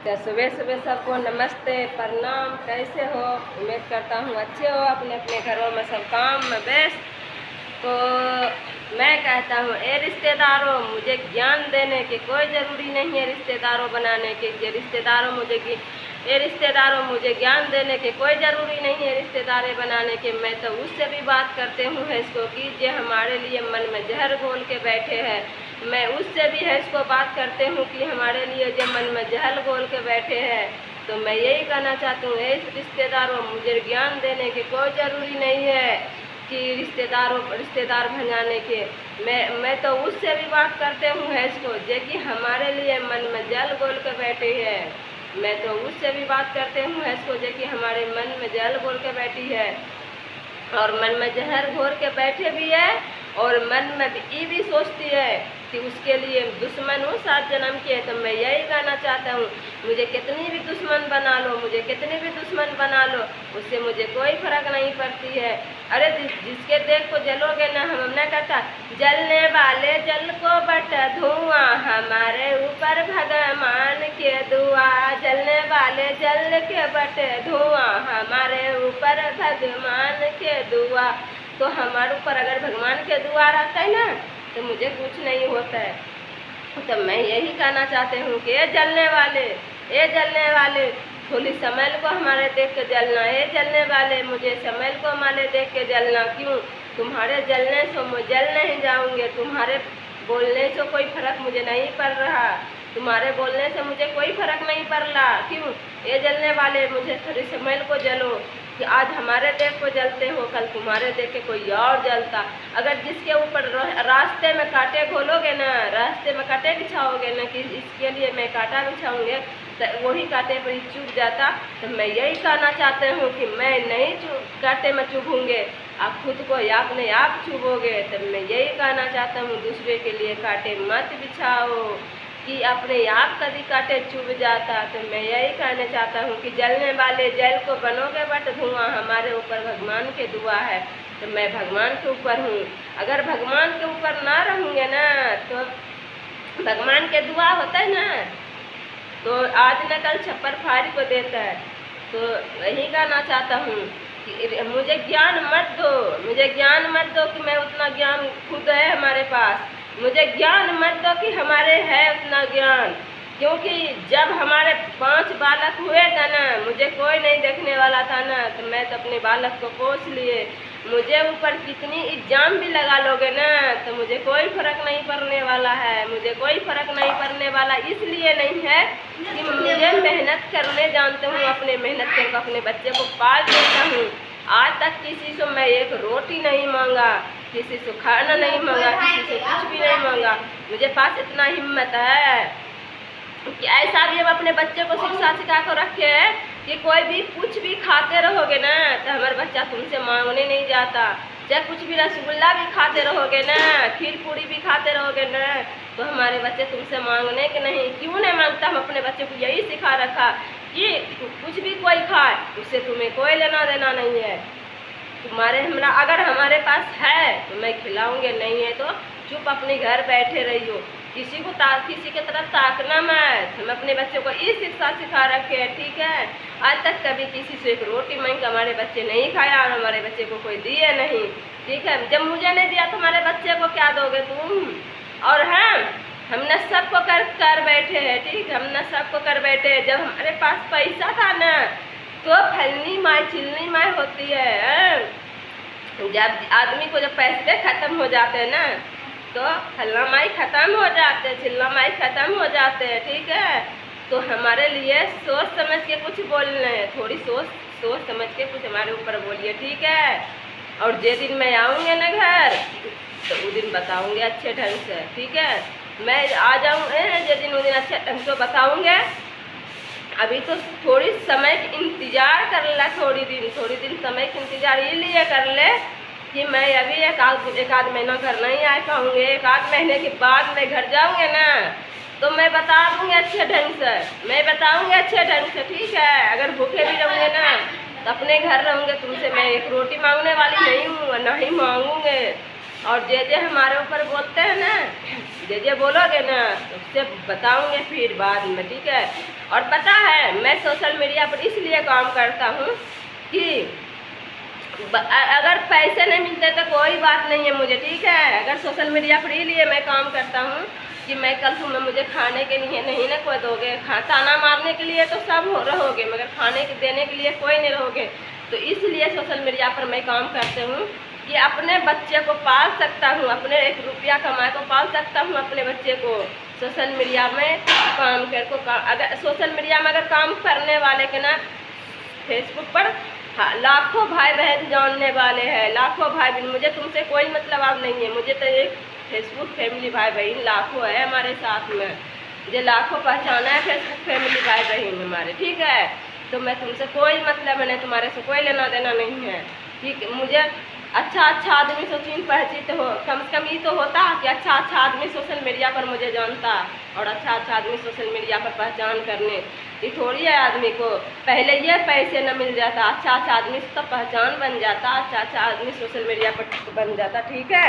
तो सुबह सुबह सबको नमस्ते प्रणाम। कैसे हो? उम्मीद करता हूँ अच्छे हो, अपने अपने घरों में सब काम में व्यस्त। तो मैं कहता हूँ रिश्तेदारों, मुझे ज्ञान देने की कोई ज़रूरी नहीं है, रिश्तेदारों बनाने के। रिश्तेदारों मुझे ज्ञान देने की कोई ज़रूरी नहीं है, रिश्तेदारे बनाने के। मैं तो उससे भी बात करते हूँ है इसको कि जो हमारे लिए मन में जहर घोल के बैठे हैं। मैं उससे भी है इसको बात करते हूँ कि हमारे लिए जो मन में जहर घोल के बैठे हैं। तो मैं यही कहना चाहती हूँ रिश्तेदारों, मुझे ज्ञान देने की कोई ज़रूरी नहीं है कि रिश्तेदार भंजाने के। मैं तो उससे भी बात करते हूँ है इसको जो कि हमारे लिए मन में जल घोल के बैठे है। मैं तो उससे भी बात करते हूँ है इसको जो कि हमारे मन में जल घोल के बैठी है और मन में जहर घोर के बैठे भी है। और मन में ये भी सोचती है कि उसके लिए दुश्मन हूँ 7 जन्म के। तो मैं यही कहना चाहता हूँ, मुझे कितनी भी दुश्मन बना लो, मुझे कितनी भी दुश्मन बना लो, उससे मुझे कोई फर्क नहीं पड़ती है। अरे जिसके देख को जलोगे ना, हम न कहता जलने वाले जल को बट धुआं, हमारे ऊपर भगवान के दुआ। जलने वाले जल के बट धुआं, हमारे ऊपर भगवान के दुआ। तो हमारे ऊपर अगर भगवान के दुआ रहता है ना तो मुझे कुछ नहीं होता है। तो मैं यही कहना चाहती हूँ कि ये जलने वाले थोड़ी समय को हमारे देख के जलना। ये जलने वाले मुझे समय को हमारे देख के जलना। क्यों? तुम्हारे जलने से मैं जल नहीं जाऊँगे, तुम्हारे बोलने से कोई फर्क मुझे नहीं पड़ रहा, तुम्हारे बोलने से मुझे कोई फर्क नहीं पड़ रहा। क्यों? ये जलने वाले मुझे थोड़ी समय को जलो कि आज हमारे देख को जलते हो, कल तुम्हारे देख के कोई और जलता। अगर जिसके ऊपर रास्ते में कांटे घोलोगे ना, रास्ते में कांटे बिछाओगे ना कि इसके लिए मैं कांटा बिछाऊंगे, तो वही कांटे पर ही चुभ जाता। तो मैं यही कहना चाहते हूँ कि मैं नहीं कांटे में चुभूंगे, आप खुद को अपने आप चुभोगे। तो मैं यही कहना चाहता हूँ, दूसरे के लिए कांटे मत बिछाओ कि अपने आप कभी कांटे चुभ जाता। तो मैं यही कहना चाहता हूँ कि जलने वाले जल को बनोगे बट धुआं, हमारे ऊपर भगवान के दुआ है। तो मैं भगवान के ऊपर हूँ। अगर भगवान के ऊपर ना रहूँगे ना तो भगवान के दुआ होता है ना तो आज न कल छप्पर फाड़ को देता है। तो यही कहना चाहता हूँ कि मुझे ज्ञान मत दो कि मैं उतना ज्ञान खुद है हमारे पास। मुझे ज्ञान मत दो कि हमारे है उतना ज्ञान, क्योंकि जब हमारे 5 बालक हुए थे ना, मुझे कोई नहीं देखने वाला था ना, तो मैं तो अपने बालक को पोस लिए। मुझे ऊपर कितनी एग्जाम भी लगा लोगे ना तो मुझे कोई फर्क नहीं पड़ने वाला है, मुझे कोई फर्क नहीं पड़ने वाला। इसलिए नहीं है कि मुझे मेहनत करने जानते हूँ, अपने मेहनत करके अपने बच्चे को पाल देता हूँ। आज तक किसी से मैं एक रोटी नहीं मांगा, किसी से खाना नहीं मांगा, किसी से कुछ भी नहीं मांगा। मुझे पास इतना हिम्मत है कि ऐसा भी हम अपने बच्चे को शिक्षा सिखा कर रखे है कि कोई भी कुछ भी खाते रहोगे ना तो हमारा बच्चा तुमसे मांगने नहीं जाता। चाहे कुछ भी रसगुल्ला भी खाते रहोगे ना, खीर पूरी भी खाते रहोगे ना, तो हमारे बच्चे तुमसे मांगने के नहीं। क्यों नहीं मांगता? हम अपने बच्चे को यही सिखा रखा कि कुछ भी कोई खाए उससे तुम्हें कोई लेना देना नहीं है। हमरा अगर हमारे पास है तो मैं खिलाऊंगे, नहीं है तो चुप अपने घर बैठे रहियो। किसी के तरफ ताकना मत। हम अपने बच्चों को ये शिक्षा सिखा रखे हैं, ठीक है। आज तक कभी किसी से एक रोटी मांग के हमारे बच्चे नहीं खाया और हमारे बच्चे को कोई दिए नहीं, ठीक है। जब मुझे नहीं दिया तो हमारे बच्चे को क्या दोगे तुम? और हमने सबको कर बैठे हैं, ठीक, हमने सबको कर बैठे हैं। जब हमारे पास पैसा था ना तो फलनी माई चिलनी माई होती है। जब आदमी को जब पैसे खत्म हो जाते हैं ना तो फलना माई खत्म हो जाते हैं, चिल्ला माई खत्म हो जाते हैं, ठीक है। तो हमारे लिए सोच समझ के कुछ बोलना है, थोड़ी सोच समझ के कुछ हमारे ऊपर बोलिए, ठीक है। और जे दिन मैं आऊँगे ना घर तो वो दिन बताऊँगे अच्छे ढंग से, ठीक है। मैं आ जाऊँगे जे दिन वो दिन अच्छे ढंग से बताऊँगे। अभी तो थोड़ी समय की इंतज़ार कर ला, थोड़ी दिन समय की इंतज़ार इसलिए कर ले कि मैं अभी एक आध महीना घर नहीं आ पाऊँगी। 1 आध महीने के बाद मैं घर जाऊँगे ना तो मैं बता दूँगी अच्छे ढंग से, मैं बताऊँगी अच्छे ढंग से, ठीक है। अगर भूखे भी रहूँगे ना तो अपने घर रहूँगे, तुमसे मैं एक रोटी मांगने वाली नहीं हूँ, नहीं मांगूँगे। और जे हमारे ऊपर बोलते हैं ना, जे बोलोगे ना तो उससे बताऊंगे फिर बाद में, ठीक है। और पता है मैं सोशल मीडिया पर इसलिए काम करता हूँ कि अगर पैसे नहीं मिलते तो कोई बात नहीं है मुझे, ठीक है। अगर सोशल मीडिया पर इसलिए मैं काम करता हूँ कि मैं कल तुम्हें मुझे खाने के लिए नहीं ना कोई दोगे, ताना मारने के लिए तो सब रहोगे मगर खाने के देने के लिए कोई नहीं रहोगे। तो इसलिए सोशल मीडिया पर मैं काम करते हूँ कि अपने बच्चे को पाल सकता हूँ, अपने 1 रुपया कमा को पाल सकता हूँ अपने बच्चे को सोशल मीडिया में काम कर को। अगर सोशल मीडिया में अगर काम करने वाले के ना फेसबुक पर लाखों भाई बहन जानने वाले हैं, लाखों भाई बहन, मुझे तुमसे कोई मतलब अब नहीं है। मुझे तो एक फेसबुक फैमिली भाई बहन लाखों है हमारे साथ में, जो लाखों पहचाना है फेसबुक फैमिली भाई बहन हमारे, ठीक है। तो मैं तुमसे कोई मतलब नहीं, तुम्हारे से कोई लेना देना नहीं है, ठीक है। मुझे अच्छा आदमी से चिन्ह परिचित हो, कम से कम ये तो होता कि अच्छा आदमी सोशल मीडिया पर मुझे जानता, और अच्छा आदमी सोशल मीडिया पर पहचान करने ये थोड़ी है आदमी को पहले ये पैसे न मिल जाता, अच्छा आदमी से तो पहचान बन जाता, अच्छा आदमी सोशल मीडिया पर बन जाता, ठीक है।